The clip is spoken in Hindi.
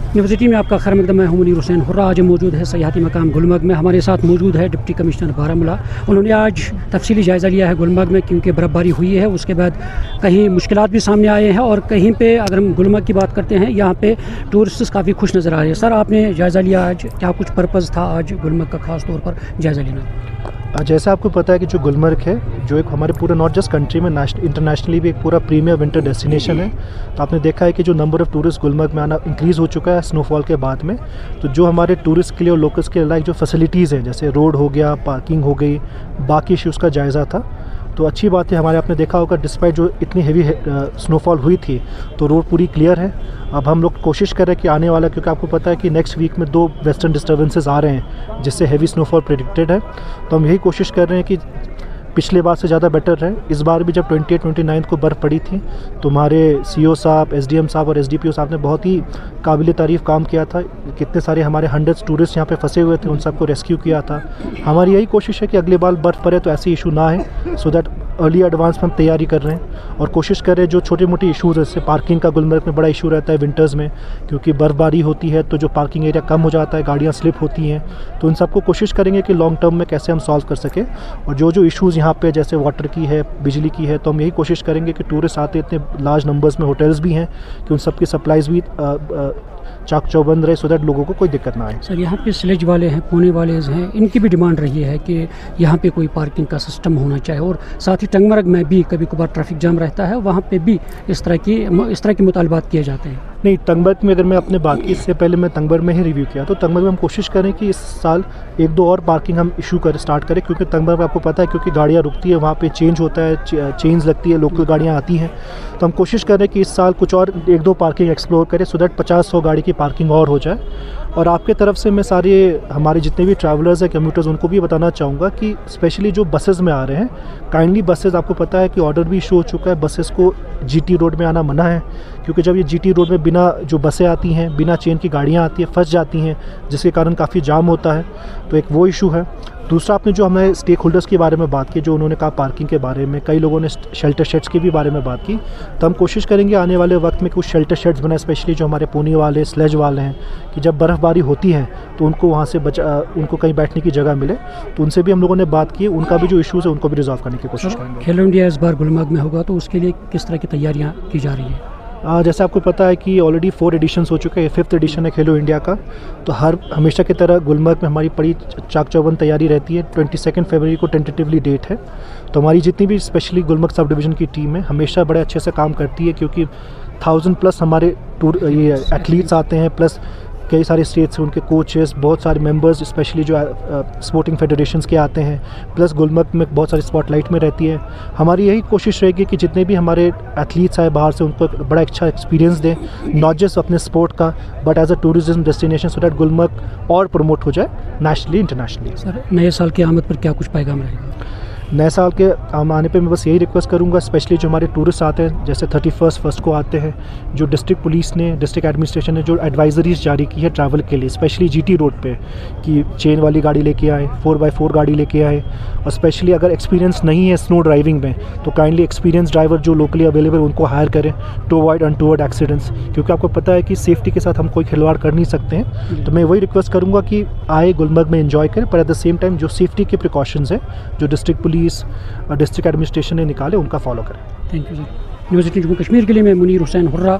यूनिवर्सिटी में आपका खैर मकदम। मैं हूं मुनीर हुसैन हुर्रा। आज मौजूद है सयाहती मकाम गुलमर्ग में। हमारे साथ मौजूद है डिप्टी कमिश्नर बारामूला। उन्होंने आज तफसीली जायज़ा लिया है गुलमर्ग में, क्योंकि बर्फ़बारी हुई है। उसके बाद कहीं मुश्किलात भी सामने आए हैं और कहीं पे अगर हम गुलमर्ग की बात करते हैं, यहाँ पे टूरिस्ट काफ़ी खुश नज़र आ रहे हैं। सर, आपने जायज़ा लिया आज, क्या कुछ पर्पज़ था आज गुलमर्ग का ख़ास तौर पर जायज़ा लेना? जैसा आपको पता है कि जो गुलमर्ग है, जो एक हमारे पूरे नॉट जस्ट कंट्री में इंटरनेशनली भी एक पूरा प्रीमियर विंटर डेस्टिनेशन है। तो आपने देखा है कि जो नंबर ऑफ़ टूरिस्ट गुलमर्ग में आना इंक्रीज़ हो चुका है स्नोफॉल के बाद में। तो जो हमारे टूरिस्ट के लिए और लोकल्स के लाइक जो फैसिलिटीज़ हैं, जैसे रोड हो गया, पार्किंग हो गई, बाकी इश्यूज़ का जायज़ा था। तो अच्छी बात है, हमारे आपने देखा होगा डिस्पाइट जो इतनी हेवी स्नोफॉल हुई थी तो रोड पूरी क्लियर है। अब हम लोग कोशिश कर रहे हैं कि आने वाला, क्योंकि आपको पता है कि नेक्स्ट वीक में 2 वेस्टर्न डिस्टर्बेंसेस आ रहे हैं जिससे हेवी स्नोफॉल प्रेडिक्टेड है। तो हम यही कोशिश कर रहे हैं कि पिछले बार से ज़्यादा बेटर रहे। इस बार भी जब 28-29 को बर्फ़ पड़ी थी तो हमारे CO साहब, SDM साहब और SDPO साहब ने बहुत ही काबिल तारीफ़ काम किया था। कितने सारे हमारे 100 टूरिस्ट यहाँ पे फंसे हुए थे, उन सबको रेस्क्यू किया था। हमारी यही कोशिश है कि अगले बार बर्फ़ पड़े तो ऐसे इशू ना है, सो दैट अर्ली एडवांस में हम तैयारी कर रहे हैं और कोशिश कर रहे हैं जो छोटी मोटी इशूज़ है, जैसे पार्किंग का गुलमर्ग में बड़ा इशू रहता है विंटर्स में, क्योंकि बर्फ़बारी होती है तो जो पार्किंग एरिया कम हो जाता है, गाड़ियाँ स्लिप होती हैं। तो उन सबको कोशिश करेंगे कि लॉन्ग टर्म में कैसे हम सॉल्व कर सकें। और जो इशूज़ यहाँ पे जैसे वाटर की है, बिजली की है, तो हम यही कोशिश करेंगे कि टूरिस्ट आते इतने लार्ज नंबर्स में, होटल्स भी हैं, कि उन सब की सप्लाईज़ भी चाक चौबंद रहे, सो दैट लोगों को कोई दिक्कत ना आए। सर, यहाँ पे स्लेज वाले हैं, पुणे वाले हैं, इनकी भी डिमांड रही है कि यहाँ पे कोई पार्किंग का सिस्टम होना चाहिए। और साथ ही टंगमर्ग में भी कभी कभार ट्रैफिक जाम रहता है, वहाँ पे भी इस तरह के मुतालबात किए जाते हैं। नहीं, टंगमर्ग में अगर मैं अपने बात की, इससे पहले मैं टंगमर्ग में ही रिव्यू किया, तो टंगमर्ग में हम कोशिश करें कि इस साल 1-2 और पार्किंग हम स्टार्ट करें, क्योंकि टंगमर्ग में आपको पता है क्योंकि गाड़ियाँ रुकती है, वहाँ पे चेंज होता है, चेंज लगती है, लोकल गाड़ियाँ आती हैं। तो हम कोशिश करें कि इस साल कुछ और 1-2 पार्किंग एक्सप्लोर करें, सो दैट 50-100 गाड़ी की पार्किंग और हो जाए। और आपके तरफ से मैं सारे हमारे जितने भी ट्रैवलर्स हैं, कम्यूटर्स, उनको भी बताना चाहूँगा कि स्पेशली जो बसेस में आ रहे हैं, काइंडली बसेस, आपको पता है कि ऑर्डर भी इशू हो चुका है, बसेस को GT रोड में आना मना है, क्योंकि जब ये GT रोड में बिना जो बसें आती हैं, बिना चेन की गाड़ियाँ आती हैं, फंस जाती हैं, जिसके कारण काफ़ी जाम होता है। तो एक वो इशू है। दूसरा, आपने जो हमें स्टेक होल्डर्स के बारे में बात की, जो उन्होंने कहा पार्किंग के बारे में, कई लोगों ने शेल्टर शेड्स के भी बारे में बात की। तो हम कोशिश करेंगे आने वाले वक्त में कुछ शेल्टर शेड्स बनाए, स्पेशली जो हमारे पुणे वाले, स्लेज वाले हैं, कि जब बर्फ़बारी होती है तो उनको वहाँ से उनको कहीं बैठने की जगह मिले। तो उनसे भी हम लोगों ने बात की, उनका भी जो इशूज़ है उनको भी रिजॉल्व करने की कोशिश करेंगे। खेलो इंडिया इस बार गुलमर्ग में होगा, तो उसके लिए किस तरह की तैयारियाँ की जा रही हैं? जैसे आपको पता है कि ऑलरेडी 4 एडिशंस हो चुके हैं, 5th एडिशन है खेलो इंडिया का। तो हमेशा की तरह गुलमर्ग में हमारी बड़ी चाक चौबंद तैयारी रहती है। 22 फरवरी को टेंटेटिवली डेट है। तो हमारी जितनी भी स्पेशली गुलमर्ग सब डिवीज़न की टीम है, हमेशा बड़े अच्छे से काम करती है, क्योंकि 1000+ हमारे ये एथलीट्स आते हैं, प्लस कई सारे स्टेट्स से उनके कोचेस, बहुत सारे मेंबर्स, स्पेशली जो स्पोर्टिंग फेडरेशंस के आते हैं, प्लस गुलमर्ग में बहुत सारी स्पॉटलाइट में रहती है। हमारी यही कोशिश रहेगी कि जितने भी हमारे एथलीट्स आए बाहर से, उनको एक बड़ा अच्छा एक्सपीरियंस दें, नॉट जस्ट अपने स्पोर्ट का, but as a tourism destination, so that Gulmarg और प्रमोट हो जाए नेशनली, इंटरनेशनली। सर, नए साल की आमद पर क्या कुछ पैगाम रहेगा? नए साल के आने पे मैं बस यही रिक्वेस्ट करूंगा, स्पेशली जो हमारे टूरिस्ट आते हैं, जैसे 31 फर्स्ट को आते हैं, जो डिस्ट्रिक्ट पुलिस ने, डिस्ट्रिक्ट एडमिनिस्ट्रेशन ने जो एडवाइजरीज जारी की है ट्रैवल के लिए, स्पेशली GT रोड पे, कि चेन वाली गाड़ी लेके आए, 4x4 गाड़ी लेके आए। और स्पेशली अगर एक्सपीरियंस नहीं है स्नो ड्राइविंग में, तो काइंडली एक्सपीरियंस ड्राइवर जो लोकली अवेलेबल उनको हायर करें, टू अवॉइड अनटूवर्ड एक्सीडेंट्स, क्योंकि आपको पता है कि सेफ्टी के साथ हम कोई खिलवाड़ कर नहीं सकते हैं। तो मैं वही रिक्वेस्ट करूँगा कि आए, गुलमर्ग में एंजॉय करें, पर एट द सेम टाइम जो सेफ्टी के प्रिकॉशंस हैं, जो डिस्ट्रिक्ट पुलिस, डिस्ट्रिक्ट एडमिनिस्ट्रेशन ने निकाले, उनका फॉलो करें। Thank you sir. University Jammu Kashmir के लिए मैं मुनीर हुसैन हुर्रा।